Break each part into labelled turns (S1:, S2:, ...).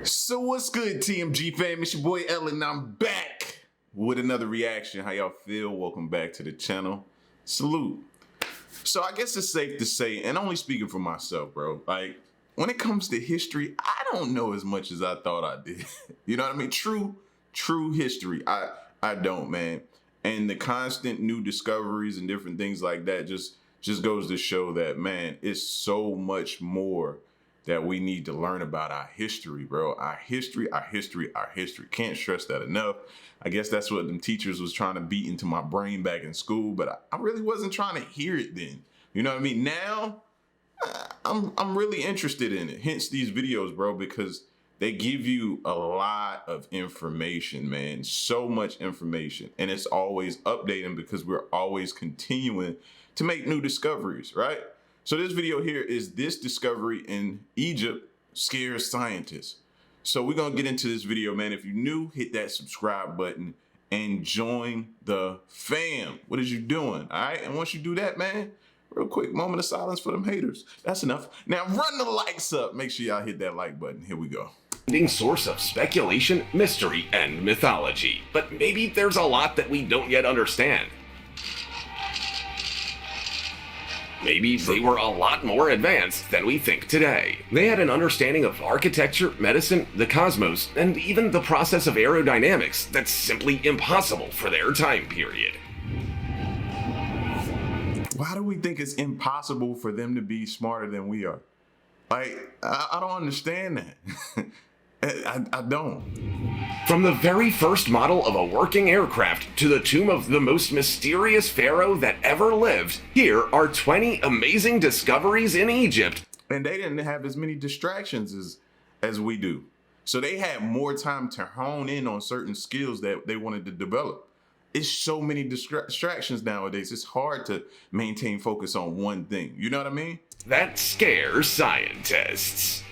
S1: So what's good, TMG fam? It's your boy Ellen, and I'm back with another reaction. How y'all feel? Welcome back to the channel. Salute. So I guess it's safe to say, and only speaking for myself, bro, like when it comes to history, I don't know as much as I thought I did. You know what I mean? True history. I don't, man. And the constant new discoveries and different things like that just goes to show that, man, it's so much more that we need to learn about our history, bro. Our history. Can't stress that enough. I guess that's what them teachers was trying to beat into my brain back in school, but I really wasn't trying to hear it then. You know what I mean? Now, I'm really interested in it. Hence these videos, bro, because they give you a lot of information, man. So much information. And it's always updating because we're always continuing to make new discoveries, right? So this video here is this discovery in Egypt scares scientists. So we're gonna get into this video, man. If you're new, hit that subscribe button and join the fam. What is you doing, all right? And once you do that, man, real quick, moment of silence for them haters. That's enough. Now run the likes up. Make sure y'all hit that like button. Here we go.
S2: Source of speculation, mystery, and mythology. But maybe there's a lot that we don't yet understand. Maybe they were a lot more advanced than we think today. They had an understanding of architecture, medicine, the cosmos, and even the process of aerodynamics that's simply impossible for their time period.
S1: Why do we think it's impossible for them to be smarter than we are? Like, I don't understand that. I don't.
S2: From the very first model of a working aircraft to the tomb of the most mysterious pharaoh that ever lived, here are 20 amazing discoveries in Egypt.
S1: And they didn't have as many distractions as we do. So they had more time to hone in on certain skills that they wanted to develop. It's so many distractions nowadays. It's hard to maintain focus on one thing. You know what I mean?
S2: That scares scientists.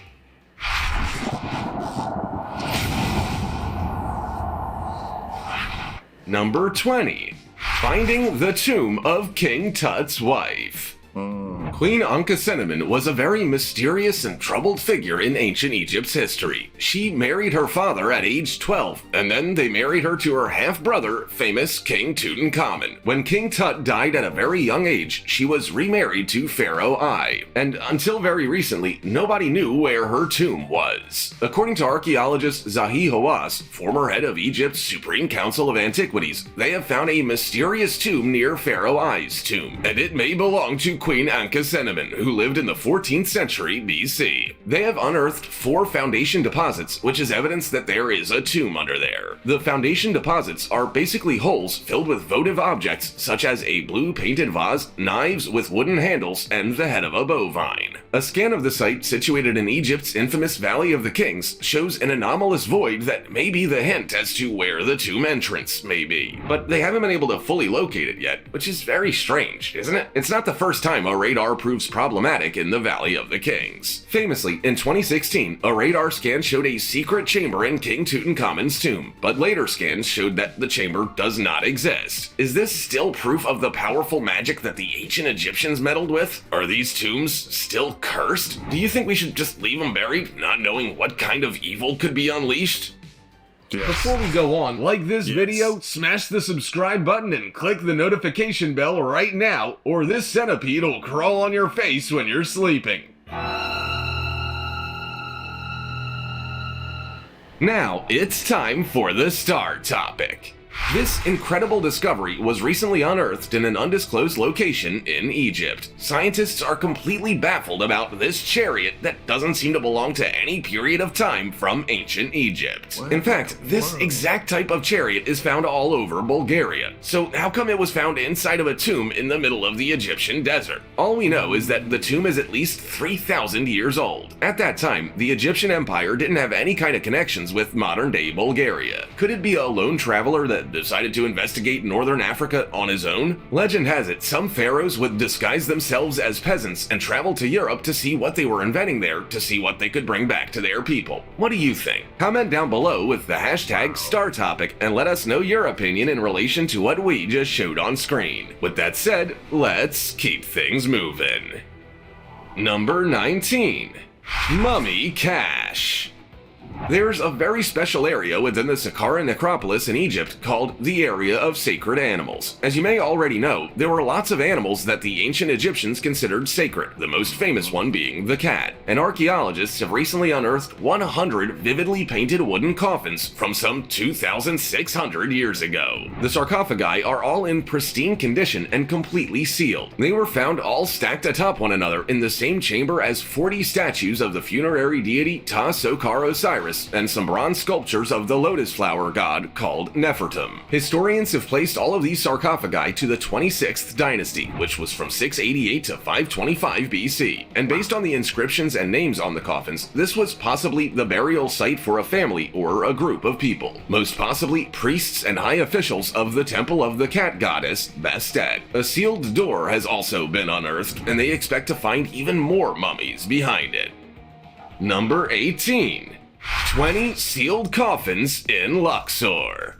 S2: Number 20. Finding the tomb of King Tut's wife. Queen Ankhesenamun was a very mysterious and troubled figure in ancient Egypt's history. She married her father at age 12, and then they married her to her half-brother, famous King Tutankhamun. When King Tut died at a very young age, she was remarried to Pharaoh I, and until very recently, nobody knew where her tomb was. According to archaeologist Zahi Hawass, former head of Egypt's Supreme Council of Antiquities, they have found a mysterious tomb near Pharaoh I's tomb, and it may belong to Queen Ankhesenamun, who lived in the 14th century BC. They have unearthed 4 foundation deposits, which is evidence that there is a tomb under there. The foundation deposits are basically holes filled with votive objects, such as a blue painted vase, knives with wooden handles, and the head of a bovine. A scan of the site, situated in Egypt's infamous Valley of the Kings, shows an anomalous void that may be the hint as to where the tomb entrance may be. But they haven't been able to fully locate it yet, which is very strange, isn't it? It's not the first time a radar proves problematic in the Valley of the Kings. Famously, in 2016, a radar scan showed a secret chamber in King Tutankhamen's tomb, but later scans showed that the chamber does not exist. Is this still proof of the powerful magic that the ancient Egyptians meddled with? Are these tombs still cursed? Do you think we should just leave them buried, not knowing what kind of evil could be unleashed?
S1: Yes.
S3: Before we go on, like this video, smash the subscribe button and click the notification bell right now, or this centipede will crawl on your face when you're sleeping.
S2: Now, it's time for the star topic. This incredible discovery was recently unearthed in an undisclosed location in Egypt. Scientists are completely baffled about this chariot that doesn't seem to belong to any period of time from ancient Egypt. In fact, this exact type of chariot is found all over Bulgaria. So how come it was found inside of a tomb in the middle of the Egyptian desert? All we know is that the tomb is at least 3,000 years old. At that time, the Egyptian Empire didn't have any kind of connections with modern-day Bulgaria. Could it be a lone traveler that decided to investigate northern Africa on his own? Legend has it some pharaohs would disguise themselves as peasants and travel to Europe to see what they were inventing there, to see what they could bring back to their people. What do you think? Comment down below with the hashtag StarTopic and let us know your opinion in relation to what we just showed on screen. With that said, let's keep things moving. Number 19. Mummy Cache. There's a very special area within the Saqqara necropolis in Egypt called the Area of Sacred Animals. As you may already know, there were lots of animals that the ancient Egyptians considered sacred, the most famous one being the cat. And archaeologists have recently unearthed 100 vividly painted wooden coffins from some 2,600 years ago. The sarcophagi are all in pristine condition and completely sealed. They were found all stacked atop one another in the same chamber as 40 statues of the funerary deity Ta-Sokar Osiris and some bronze sculptures of the lotus flower god called Nefertum. Historians have placed all of these sarcophagi to the 26th dynasty, which was from 688 to 525 BC. And based on the inscriptions and names on the coffins, this was possibly the burial site for a family or a group of people, most possibly priests and high officials of the temple of the cat goddess Bastet. A sealed door has also been unearthed, and they expect to find even more mummies behind it. Number 18. 20 sealed coffins in Luxor.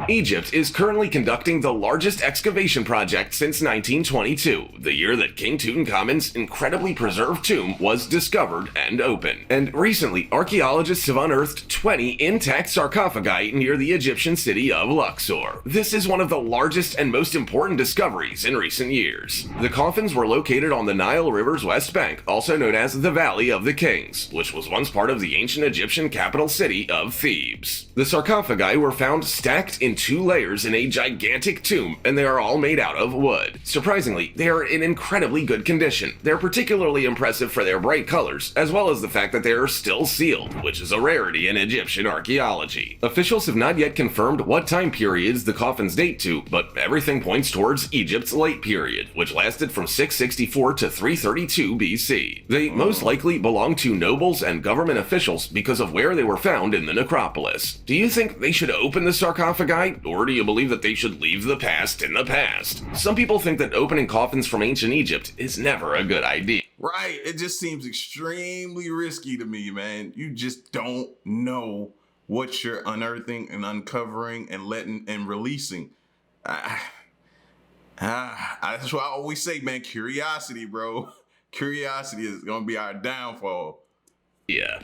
S2: Egypt is currently conducting the largest excavation project since 1922, the year that King Tutankhamun's incredibly preserved tomb was discovered and opened. And recently, archaeologists have unearthed 20 intact sarcophagi near the Egyptian city of Luxor. This is one of the largest and most important discoveries in recent years. The coffins were located on the Nile River's west bank, also known as the Valley of the Kings, which was once part of the ancient Egyptian capital city of Thebes. The sarcophagi were found stacked in 2 layers in a gigantic tomb, and they are all made out of wood. Surprisingly, they are in incredibly good condition. They're particularly impressive for their bright colors, as well as the fact that they are still sealed, which is a rarity in Egyptian archaeology. Officials have not yet confirmed what time periods the coffins date to, but everything points towards Egypt's late period, which lasted from 664 to 332 BC. They most likely belong to nobles and government officials because of where they were found in the necropolis. Do you think they should open the sarcophagi, or do you believe that they should leave the past in the past? Some people think that opening coffins from ancient Egypt is never a good idea.
S1: Right, it just seems extremely risky to me, man. You just don't know what you're unearthing and uncovering and letting and releasing. That's why I always say, man, curiosity, bro. Curiosity is gonna be our downfall.
S2: Yeah.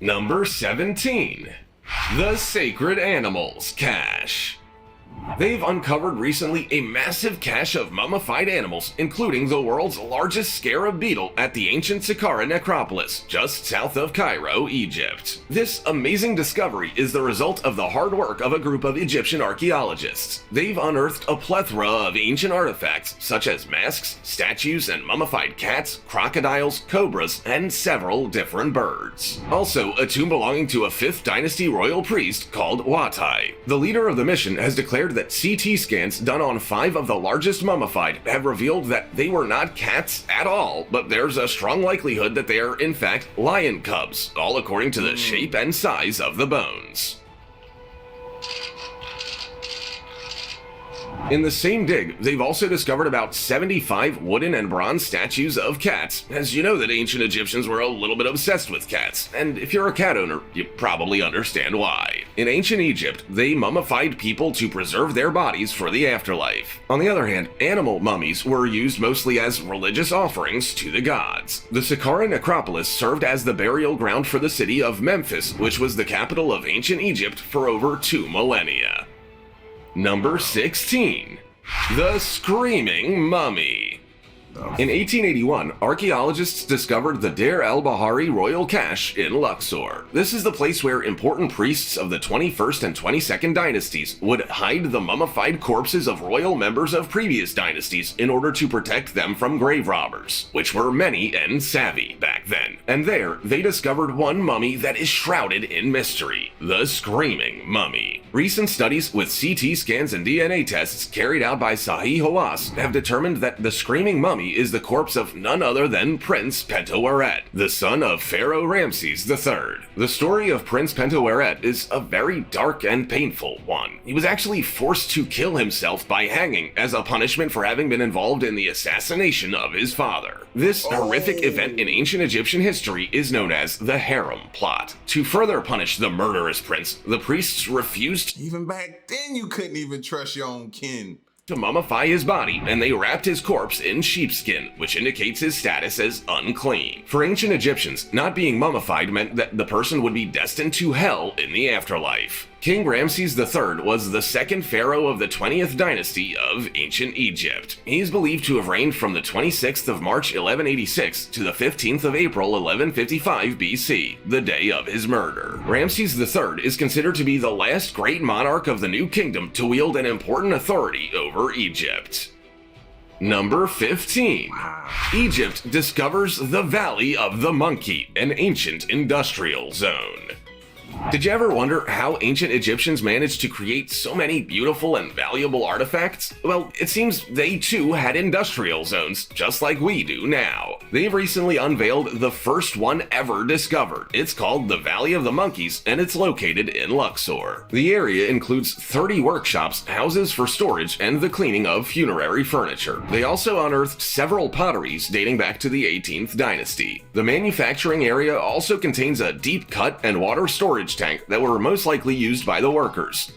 S2: Number 17. The Sacred Animals Cache. They've uncovered recently a massive cache of mummified animals, including the world's largest scarab beetle at the ancient Saqqara necropolis, just south of Cairo, Egypt. This amazing discovery is the result of the hard work of a group of Egyptian archaeologists. They've unearthed a plethora of ancient artifacts, such as masks, statues, and mummified cats, crocodiles, cobras, and several different birds. Also, a tomb belonging to a 5th dynasty royal priest called Watai. The leader of the mission has declared that CT scans done on 5 of the largest mummified have revealed that they were not cats at all, but there's a strong likelihood that they are in fact lion cubs, all according to the shape and size of the bones. In the same dig, they've also discovered about 75 wooden and bronze statues of cats, as you know that ancient Egyptians were a little bit obsessed with cats, and if you're a cat owner, you probably understand why. In ancient Egypt, they mummified people to preserve their bodies for the afterlife. On the other hand, animal mummies were used mostly as religious offerings to the gods. The Saqqara necropolis served as the burial ground for the city of Memphis, which was the capital of ancient Egypt for over 2 millennia. Number 16. The Screaming Mummy. In 1881, archaeologists discovered the Deir el-Bahari Royal Cache in Luxor. This is the place where important priests of the 21st and 22nd dynasties would hide the mummified corpses of royal members of previous dynasties in order to protect them from grave robbers, which were many and savvy back then. And there, they discovered one mummy that is shrouded in mystery, the Screaming Mummy. Recent studies with CT scans and DNA tests carried out by Sahih Hawass have determined that the Screaming Mummy is the corpse of none other than Prince Pentaweret, the son of Pharaoh Ramses III. The story of Prince Pentaweret is a very dark and painful one. He was actually forced to kill himself by hanging as a punishment for having been involved in the assassination of his father. This horrific event in ancient Egyptian history is known as the Harem Plot. To further punish the murderous prince, the priests refused.
S1: Even back then, you couldn't even trust your own kin.
S2: to mummify his body, and they wrapped his corpse in sheepskin, which indicates his status as unclean. For ancient Egyptians, not being mummified meant that the person would be destined to hell in the afterlife. King Ramses III was the second pharaoh of the 20th dynasty of ancient Egypt. He is believed to have reigned from the 26th of March 1186 to the 15th of April 1155 BC, the day of his murder. Ramses III is considered to be the last great monarch of the New Kingdom to wield an important authority over Egypt. Number 15. Egypt discovers the Valley of the Monkey, an ancient industrial zone. Did you ever wonder how ancient Egyptians managed to create so many beautiful and valuable artifacts? Well, it seems they too had industrial zones, just like we do now. They've recently unveiled the first one ever discovered. It's called the Valley of the Monkeys, and it's located in Luxor. The area includes 30 workshops, houses for storage, and the cleaning of funerary furniture. They also unearthed several potteries dating back to the 18th dynasty. The manufacturing area also contains a deep cut and water storage tank that were most likely used by the workers.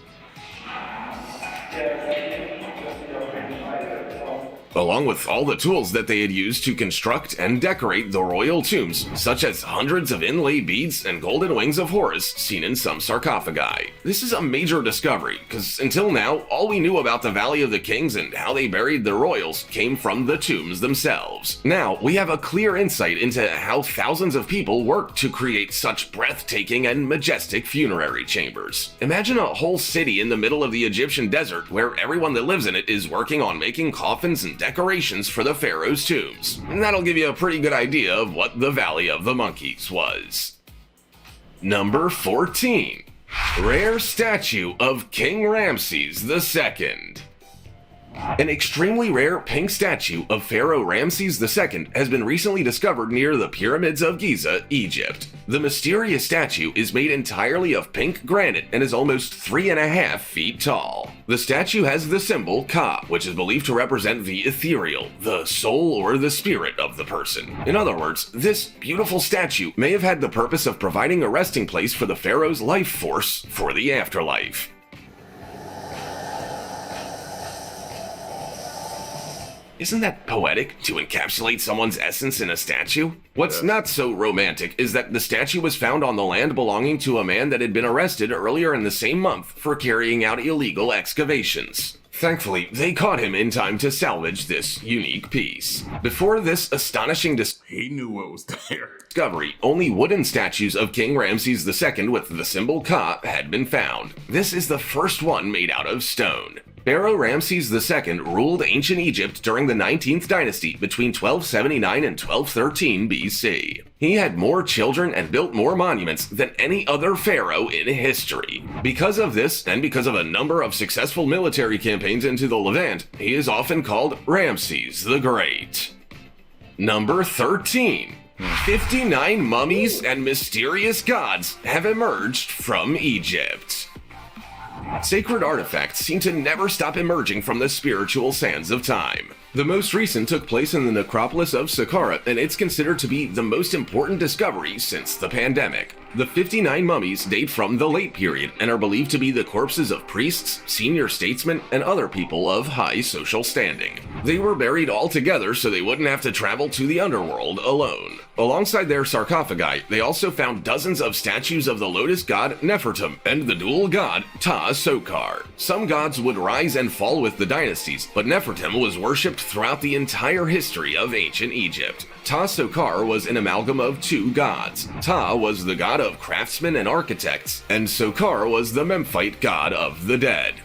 S2: Along with all the tools that they had used to construct and decorate the royal tombs, such as hundreds of inlay beads and golden wings of Horus seen in some sarcophagi. This is a major discovery, because until now, all we knew about the Valley of the Kings and how they buried their royals came from the tombs themselves. Now, we have a clear insight into how thousands of people worked to create such breathtaking and majestic funerary chambers. Imagine a whole city in the middle of the Egyptian desert where everyone that lives in it is working on making coffins and decorations for the pharaoh's tombs. And that'll give you a pretty good idea of what the Valley of the Monkeys was. Number 14. Rare statue of King Ramses II. An extremely rare pink statue of Pharaoh Ramses II has been recently discovered near the pyramids of Giza, Egypt. The mysterious statue is made entirely of pink granite and is almost 3.5 feet tall. The statue has the symbol Ka, which is believed to represent the ethereal, the soul or the spirit of the person. In other words, this beautiful statue may have had the purpose of providing a resting place for the pharaoh's life force for the afterlife. Isn't that poetic, to encapsulate someone's essence in a statue? What's not so romantic is that the statue was found on the land belonging to a man that had been arrested earlier in the same month for carrying out illegal excavations. Thankfully, they caught him in time to salvage this unique piece. Before this astonishing
S1: He knew what was there.
S2: discovery, only wooden statues of King Ramses II with the symbol Ka had been found. This is the first one made out of stone. Pharaoh Ramses II ruled ancient Egypt during the 19th dynasty between 1279 and 1213 BC. He had more children and built more monuments than any other pharaoh in history. Because of this, and because of a number of successful military campaigns into the Levant, he is often called Ramses the Great. Number 13. 59 mummies and mysterious gods have emerged from Egypt. Sacred artifacts seem to never stop emerging from the spiritual sands of time. The most recent took place in the necropolis of Saqqara, and it's considered to be the most important discovery since the pandemic. The 59 mummies date from the late period and are believed to be the corpses of priests, senior statesmen, and other people of high social standing. They were buried all together so they wouldn't have to travel to the underworld alone. Alongside their sarcophagi, they also found dozens of statues of the lotus god Nefertum and the dual god Ta-Sokar. Some gods would rise and fall with the dynasties, but Nefertum was worshipped throughout the entire history of ancient Egypt. Ta-Sokar was an amalgam of two gods. Ta was the god of craftsmen and architects, and Sokar was the Memphite god of the dead.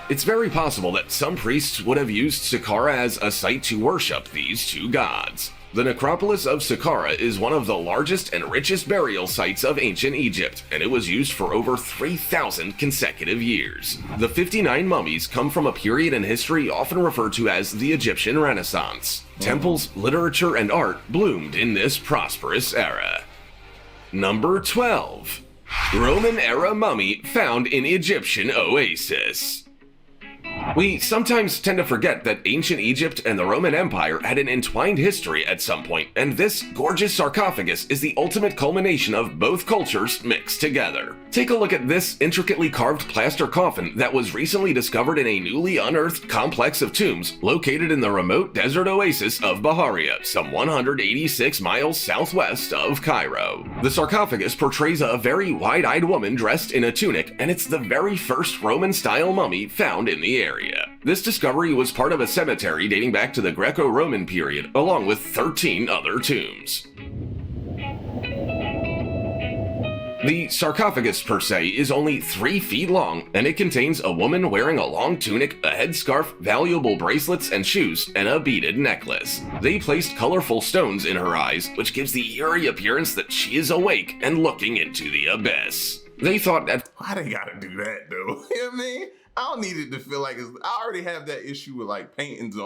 S2: It's very possible that some priests would have used Saqqara as a site to worship these two gods. The necropolis of Saqqara is one of the largest and richest burial sites of ancient Egypt, and it was used for over 3,000 consecutive years. The 59 mummies come from a period in history often referred to as the Egyptian Renaissance. Temples, literature, and art bloomed in this prosperous era. Number 12. Roman-era mummy found in Egyptian oasis. We sometimes tend to forget that ancient Egypt and the Roman Empire had an entwined history at some point, and this gorgeous sarcophagus is the ultimate culmination of both cultures mixed together. Take a look at this intricately carved plaster coffin that was recently discovered in a newly unearthed complex of tombs located in the remote desert oasis of Baharia, some 186 miles southwest of Cairo. The sarcophagus portrays a very wide-eyed woman dressed in a tunic, and it's the very first Roman-style mummy found in the area. This discovery was part of a cemetery dating back to the Greco-Roman period, along with 13 other tombs. The sarcophagus per se is only 3 feet long, and it contains a woman wearing a long tunic, a headscarf, valuable bracelets and shoes, and a beaded necklace. They placed colorful stones in her eyes, which gives the eerie appearance that she is awake and looking into the abyss. They thought that—
S1: Why they gotta do that, though? You know what I mean? I don't need it to feel like I already have that issue with like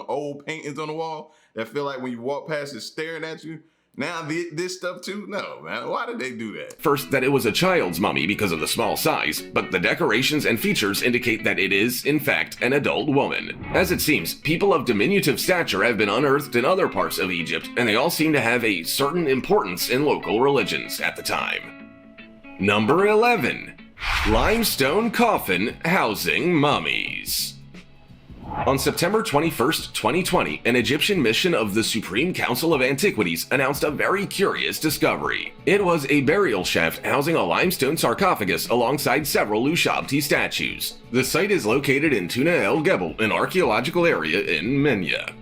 S1: old paintings on the wall that feel like when you walk past it's staring at you. Now this stuff too? No, man. Why did they do that?
S2: First, that it was a child's mummy because of the small size, but the decorations and features indicate that it is, in fact, an adult woman. As it seems, people of diminutive stature have been unearthed in other parts of Egypt, and they all seem to have a certain importance in local religions at the time. Number 11. Limestone coffin housing mummies. On September 21st, 2020, an Egyptian mission of the Supreme Council of Antiquities announced a very curious discovery. It was a burial shaft housing a limestone sarcophagus alongside several Ushabti statues. The site is located in Tuna El Gebel, an archaeological area in Minya.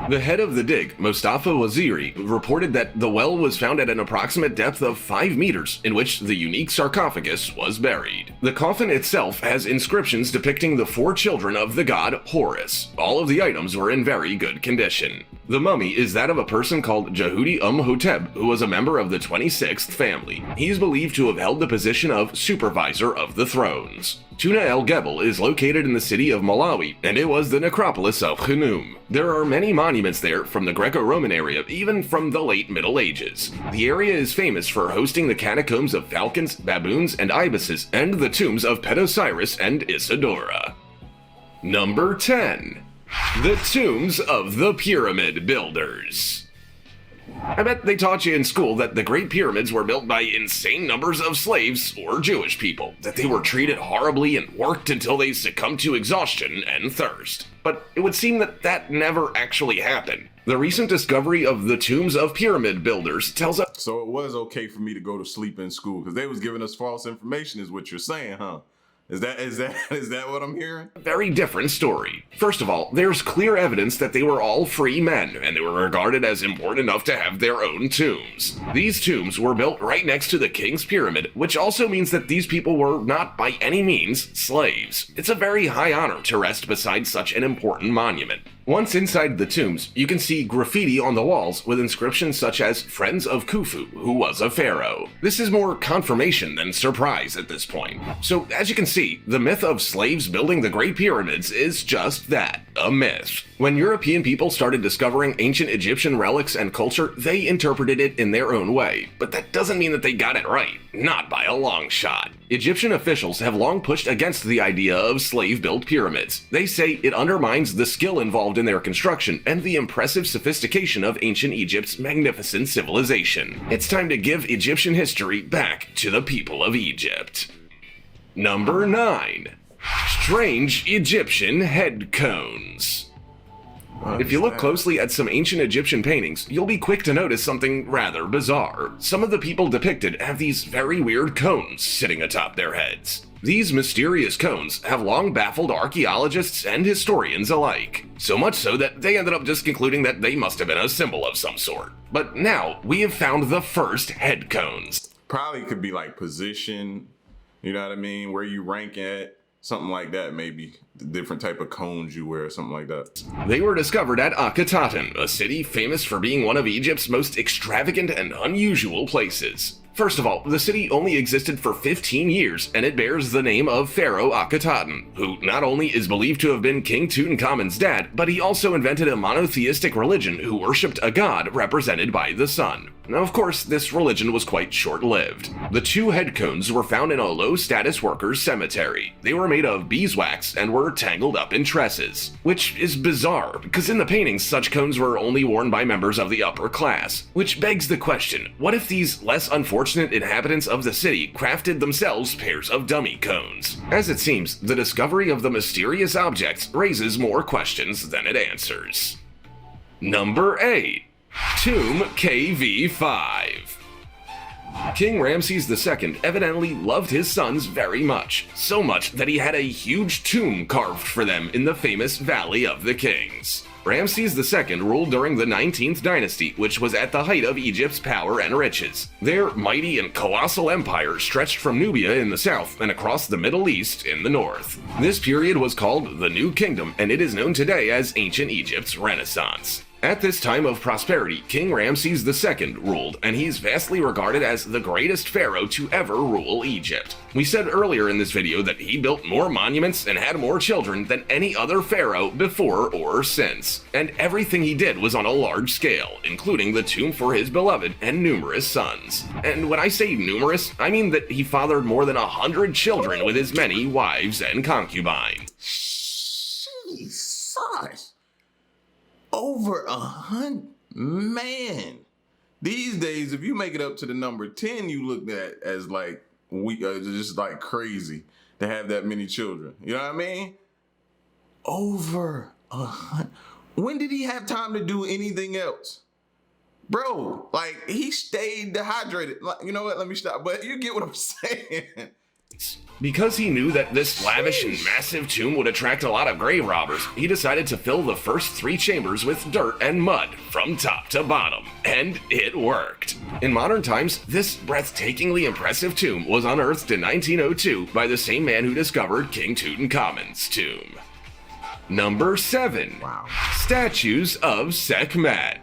S2: The head of the dig, Mustafa Waziri, reported that the well was found at an approximate depth of 5 meters, in which the unique sarcophagus was buried. The coffin itself has inscriptions depicting the 4 children of the god Horus. All of the items were in very good condition. The mummy is that of a person called Jehudi Hotep, who was a member of the 26th family. He is believed to have held the position of supervisor of the thrones. Tuna El Gebel is located in the city of Malawi, and it was the necropolis of Khnum. There are many monuments there from the Greco-Roman area, even from the late Middle Ages. The area is famous for hosting the catacombs of falcons, baboons, and ibises, and the tombs of Pedosiris and Isidora. Number 10. The tombs of the pyramid builders. I bet they taught you in school that the Great Pyramids were built by insane numbers of slaves or Jewish people, that they were treated horribly and worked until they succumbed to exhaustion and thirst. But it would seem that that never actually happened. The recent discovery of the tombs of pyramid builders tells us—
S1: So it was okay for me to go to sleep in school because they was giving us false information is what you're saying, huh? Is that what I'm hearing?
S2: a very different story. First of all, there's clear evidence that they were all free men, and they were regarded as important enough to have their own tombs. These tombs were built right next to the king's pyramid, which also means that these people were not by any means slaves. It's a very high honor to rest beside such an important monument. Once inside the tombs, you can see graffiti on the walls with inscriptions such as "Friends of Khufu, who was a pharaoh." This is more confirmation than surprise at this point. So, as you can see, the myth of slaves building the Great Pyramids is just that, a myth. When European people started discovering ancient Egyptian relics and culture, they interpreted it in their own way. But that doesn't mean that they got it right. Not by a long shot. Egyptian officials have long pushed against the idea of slave-built pyramids. They say it undermines the skill involved in their construction and the impressive sophistication of ancient Egypt's magnificent civilization. It's time to give Egyptian history back to the people of Egypt. Number 9. Strange Egyptian head cones. If you look closely at some ancient Egyptian paintings, you'll be quick to notice something rather bizarre. Some of the people depicted have these very weird cones sitting atop their heads. These mysterious cones have long baffled archaeologists and historians alike. So much so that they ended up just concluding that they must have been a symbol of some sort. But now, we have found the first head cones.
S1: Probably could be like position, you know what I mean, where you rank at. Something like that, maybe. The different type of cones you wear, something like that.
S2: They were discovered at Akhetaten, a city famous for being one of Egypt's most extravagant and unusual places. First of all, the city only existed for 15 years, and it bears the name of Pharaoh Akhetaten, who not only is believed to have been King Tutankhamun's dad, but he also invented a monotheistic religion who worshipped a god represented by the sun. Now, of course, this religion was quite short-lived. The 2 head cones were found in a low-status workers' cemetery. They were made of beeswax and were tangled up in tresses, which is bizarre because in the paintings such cones were only worn by members of the upper class. Which begs the question, what if these less unfortunate inhabitants of the city crafted themselves pairs of dummy cones? As it seems, the discovery of the mysterious objects raises more questions than it answers. Number 8. Tomb KV5. King Ramses II evidently loved his sons very much, so much that he had a huge tomb carved for them in the famous Valley of the Kings. Ramses II ruled during the 19th dynasty, which was at the height of Egypt's power and riches. Their mighty and colossal empire stretched from Nubia in the south and across the Middle East in the north. This period was called the New Kingdom, and it is known today as Ancient Egypt's Renaissance. At this time of prosperity, King Ramses II ruled, and he's vastly regarded as the greatest pharaoh to ever rule Egypt. We said earlier in this video that he built more monuments and had more children than any other pharaoh before or since. And everything he did was on a large scale, including the tomb for his beloved and numerous sons. And when I say numerous, I mean that he fathered more than 100 children with his many wives and concubines.
S1: Jesus. Over 100, man. These days, if you make it up to the number 10, you look at as like just like crazy to have that many children. You know what I mean? Over 100. When did he have time to do anything else? Bro, like he stayed dehydrated. Like, you know what? Let me stop. But you get what I'm saying.
S2: Because he knew that this lavish and massive tomb would attract a lot of grave robbers, he decided to fill the first 3 chambers with dirt and mud from top to bottom. And it worked. In modern times, this breathtakingly impressive tomb was unearthed in 1902 by the same man who discovered King Tutankhamun's tomb. Number 7.
S1: Wow.
S2: Statues of Sekhmet.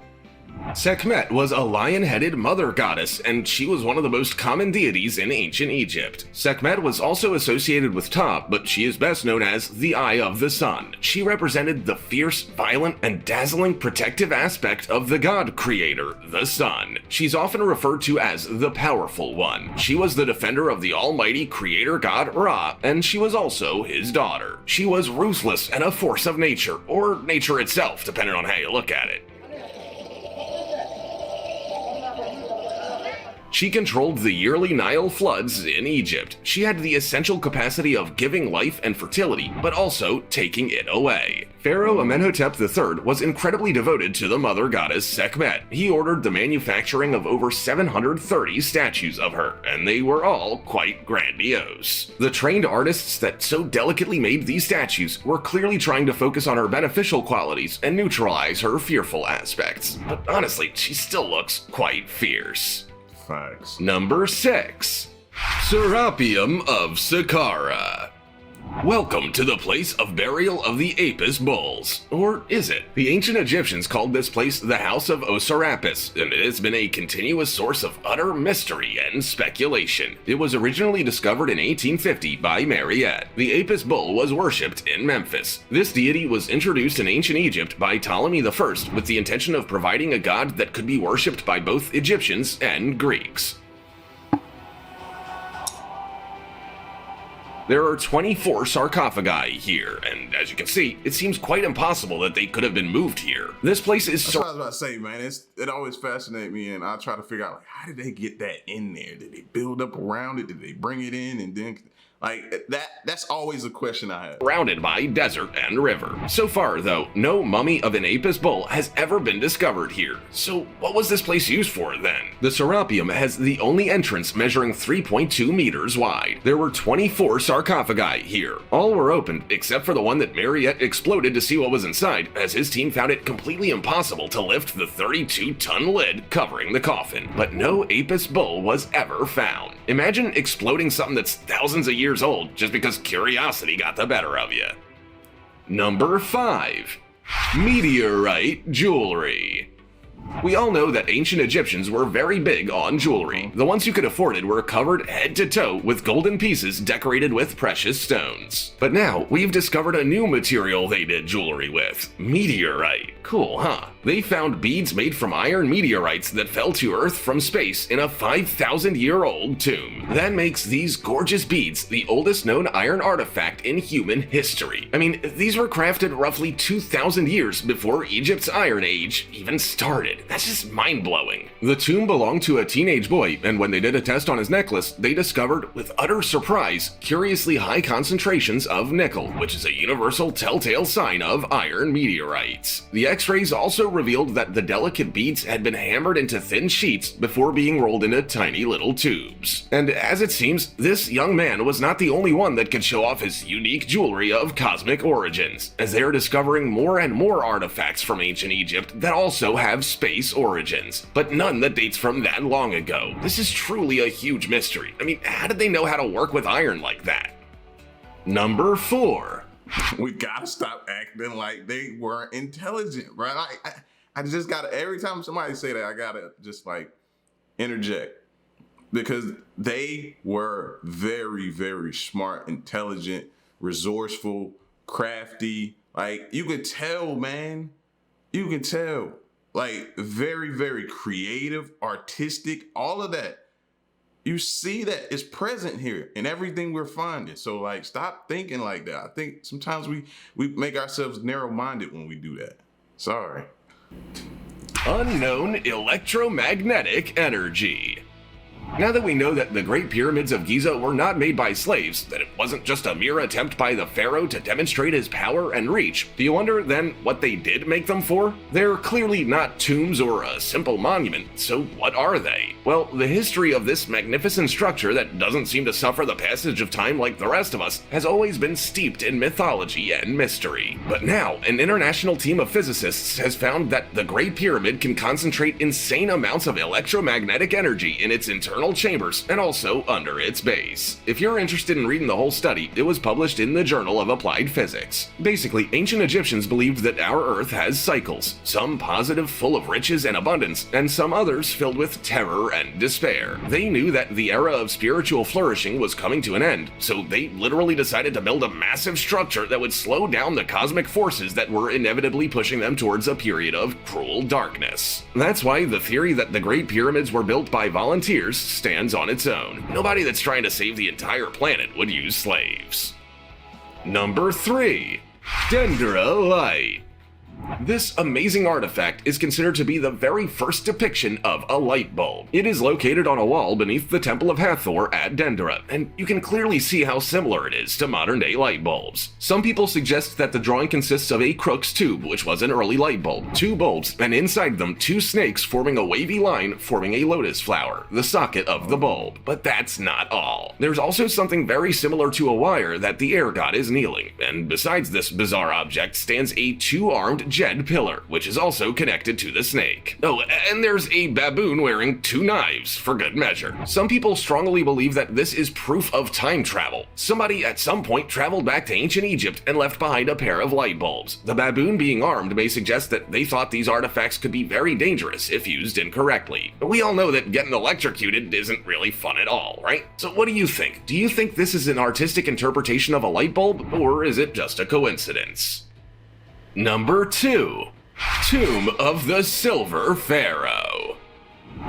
S2: Sekhmet was a lion-headed mother goddess, and she was one of the most common deities in ancient Egypt. Sekhmet was also associated with Ptah, but she is best known as the Eye of the Sun. She represented the fierce, violent, and dazzling protective aspect of the god creator, the sun. She's often referred to as the Powerful One. She was the defender of the almighty creator god Ra, and she was also his daughter. She was ruthless and a force of nature, or nature itself, depending on how you look at it. She controlled the yearly Nile floods in Egypt. She had the essential capacity of giving life and fertility, but also taking it away. Pharaoh Amenhotep III was incredibly devoted to the mother goddess Sekhmet. He ordered the manufacturing of over 730 statues of her, and they were all quite grandiose. The trained artists that so delicately made these statues were clearly trying to focus on her beneficial qualities and neutralize her fearful aspects. But honestly, she still looks quite fierce.
S1: Facts.
S2: Number 6. Serapium of Saqqara. Welcome to the place of burial of the Apis bulls. Or is it? The ancient Egyptians called this place the House of Osiris, and it has been a continuous source of utter mystery and speculation. It was originally discovered in 1850 by Mariette. The Apis bull was worshipped in Memphis. This deity was introduced in ancient Egypt by Ptolemy I with the intention of providing a god that could be worshipped by both Egyptians and Greeks. There are 24 sarcophagi here, and as you can see, it seems quite impossible that they could have been moved here. This place is
S1: That's what I was about to say, man. It always fascinates me, and I try to figure out, like, how did they get that in there? Did they build up around it? Did they bring it in and then... Like, that's always a question I have.
S2: Surrounded by desert and river. So far, though, no mummy of an Apis bull has ever been discovered here. So what was this place used for then? The Serapium has the only entrance measuring 3.2 meters wide. There were 24 sarcophagi here. All were opened, except for the one that Mariette exploded to see what was inside, as his team found it completely impossible to lift the 32-ton lid covering the coffin. But no Apis bull was ever found. Imagine exploding something that's thousands of years old just because curiosity got the better of you. Number 5. Meteorite Jewelry. We all know that ancient Egyptians were very big on jewelry. The ones who could afford it were covered head to toe with golden pieces decorated with precious stones. But now, we've discovered a new material they did jewelry with, meteorite. Cool, huh? They found beads made from iron meteorites that fell to Earth from space in a 5,000-year-old tomb. That makes these gorgeous beads the oldest known iron artifact in human history. I mean, these were crafted roughly 2,000 years before Egypt's Iron Age even started. That's just mind-blowing. The tomb belonged to a teenage boy, and when they did a test on his necklace, they discovered, with utter surprise, curiously high concentrations of nickel, which is a universal telltale sign of iron meteorites. The X-rays also revealed that the delicate beads had been hammered into thin sheets before being rolled into tiny little tubes. And as it seems, this young man was not the only one that could show off his unique jewelry of cosmic origins, as they are discovering more and more artifacts from ancient Egypt that also have space origins, but none that dates from that long ago. This is truly a huge mystery. I mean, how did they know how to work with iron like that? Number 4.
S1: We gotta stop acting like they weren't intelligent, right? I just gotta, every time somebody say that, I gotta just like interject, because they were very, very smart, intelligent, resourceful, crafty. Like, you could tell, man. You can tell. Like, very, very creative, artistic, all of that. You see that it's present here in everything we're finding. So, like, stop thinking like that. I think sometimes we make ourselves narrow-minded when we do that. Sorry.
S2: Unknown electromagnetic energy. Now that we know that the Great Pyramids of Giza were not made by slaves, that it wasn't just a mere attempt by the Pharaoh to demonstrate his power and reach, do you wonder then what they did make them for? They're clearly not tombs or a simple monument, so what are they? Well, the history of this magnificent structure that doesn't seem to suffer the passage of time like the rest of us has always been steeped in mythology and mystery. But now, an international team of physicists has found that the Great Pyramid can concentrate insane amounts of electromagnetic energy in its internal chambers and also under its base. If you're interested in reading the whole study, it was published in the Journal of Applied Physics. Basically, ancient Egyptians believed that our Earth has cycles, some positive, full of riches and abundance, and some others filled with terror and despair. They knew that the era of spiritual flourishing was coming to an end, so they literally decided to build a massive structure that would slow down the cosmic forces that were inevitably pushing them towards a period of cruel darkness. That's why the theory that the Great Pyramids were built by volunteers stands on its own. Nobody that's trying to save the entire planet would use slaves. Number 3. Dendrolite. This amazing artifact is considered to be the very first depiction of a light bulb. It is located on a wall beneath the Temple of Hathor at Dendera, and you can clearly see how similar it is to modern-day light bulbs. Some people suggest that the drawing consists of a Crookes tube, which was an early light bulb, 2 bulbs, and inside them 2 snakes forming a wavy line forming a lotus flower, the socket of the bulb. But that's not all. There's also something very similar to a wire that the air god is kneeling, and besides this bizarre object stands a 2-armed jed pillar, which is also connected to the snake. Oh, and there's a baboon wearing 2 knives, for good measure. Some people strongly believe that this is proof of time travel. Somebody at some point traveled back to ancient Egypt and left behind a pair of light bulbs. The baboon being armed may suggest that they thought these artifacts could be very dangerous if used incorrectly. But we all know that getting electrocuted isn't really fun at all, right? So what do you think? Do you think this is an artistic interpretation of a light bulb, or is it just a coincidence? Number 2. Tomb of the Silver Pharaoh.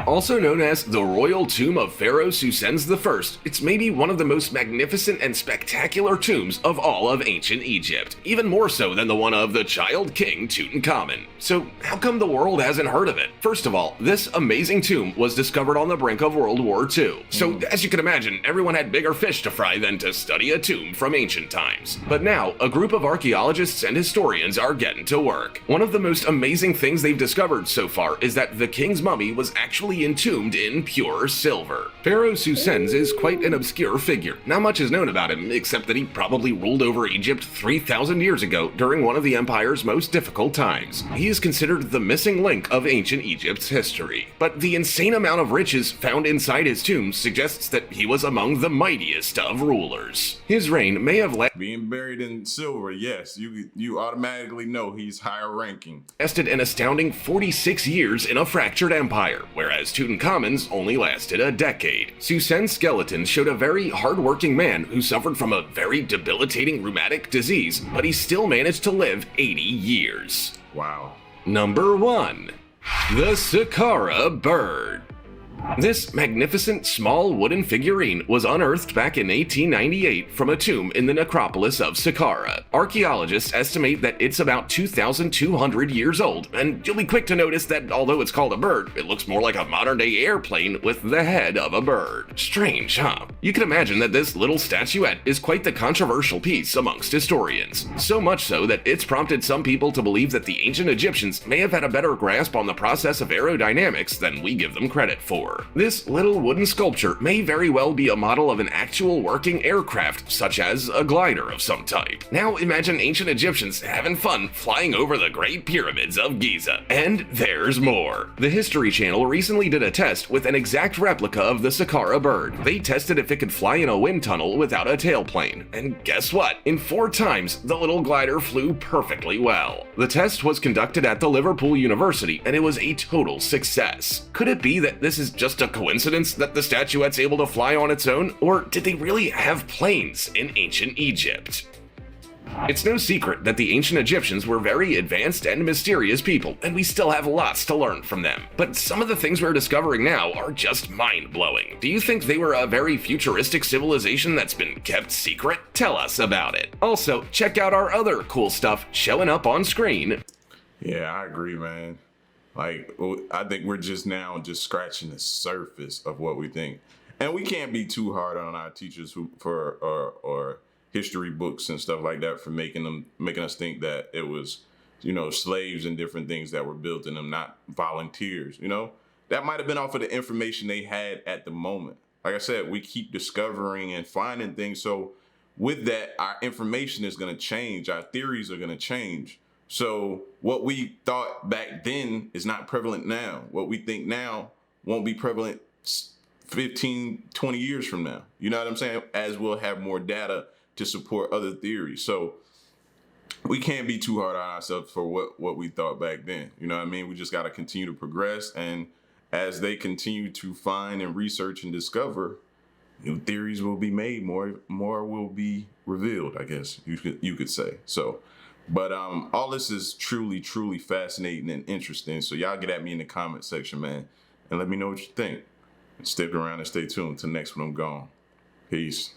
S2: Also known as the Royal Tomb of Pharaoh Susens I, it's maybe one of the most magnificent and spectacular tombs of all of ancient Egypt, even more so than the one of the child king Tutankhamun. So how come the world hasn't heard of it? First of all, this amazing tomb was discovered on the brink of World War II. So as you can imagine, everyone had bigger fish to fry than to study a tomb from ancient times. But now, a group of archaeologists and historians are getting to work. One of the most amazing things they've discovered so far is that the king's mummy was actually entombed in pure silver. Pharaoh Susens is quite an obscure figure. Not much is known about him, except that he probably ruled over Egypt 3,000 years ago during one of the empire's most difficult times. He is considered the missing link of ancient Egypt's history. But the insane amount of riches found inside his tomb suggests that he was among the mightiest of rulers. His reign may have
S1: being buried in silver, yes, you automatically know he's higher ranking.
S2: lasted an astounding 46 years in a fractured empire, whereas Tutankhamen's only lasted a decade. Susen's skeleton showed a very hard-working man who suffered from a very debilitating rheumatic disease, but he still managed to live 80 years.
S1: Wow.
S2: Number 1. The Saqqara Bird. This magnificent small wooden figurine was unearthed back in 1898 from a tomb in the necropolis of Saqqara. Archaeologists estimate that it's about 2,200 years old, and you'll be quick to notice that although it's called a bird, it looks more like a modern-day airplane with the head of a bird. Strange, huh? You can imagine that this little statuette is quite the controversial piece amongst historians. So much so that it's prompted some people to believe that the ancient Egyptians may have had a better grasp on the process of aerodynamics than we give them credit for. This little wooden sculpture may very well be a model of an actual working aircraft, such as a glider of some type. Now imagine ancient Egyptians having fun flying over the Great Pyramids of Giza. And there's more. The History Channel recently did a test with an exact replica of the Saqqara Bird. They tested if it could fly in a wind tunnel without a tailplane. And guess what? In 4 times, the little glider flew perfectly well. The test was conducted at the Liverpool University, and it was a total success. Could it be that this is just a coincidence that the statuette's able to fly on its own, or did they really have planes in ancient Egypt? It's no secret that the ancient Egyptians were very advanced and mysterious people, and we still have lots to learn from them. But some of the things we're discovering now are just mind-blowing. Do you think they were a very futuristic civilization that's been kept secret? Tell us about it. Also, check out our other cool stuff showing up on screen.
S1: Yeah, I agree, man. Like, I think we're just now scratching the surface of what we think. And we can't be too hard on our teachers or history books and stuff like that for making us think that it was, slaves and different things that were built in them, not volunteers, That might have been off of the information they had at the moment. Like I said, we keep discovering and finding things. So with that, our information is going to change. Our theories are going to change. So what we thought back then is not prevalent now. What we think now won't be prevalent 15, 20 years from now. You know what I'm saying? As we'll have more data to support other theories. So we can't be too hard on ourselves for what we thought back then. You know what I mean? We just got to continue to progress. And as they continue to find and research and discover, new theories will be made, more will be revealed, I guess you could say. So, but all this is truly, truly fascinating and interesting. So y'all get at me in the comment section, man, and let me know what you think. Stick around and stay tuned until next one I'm gone. Peace.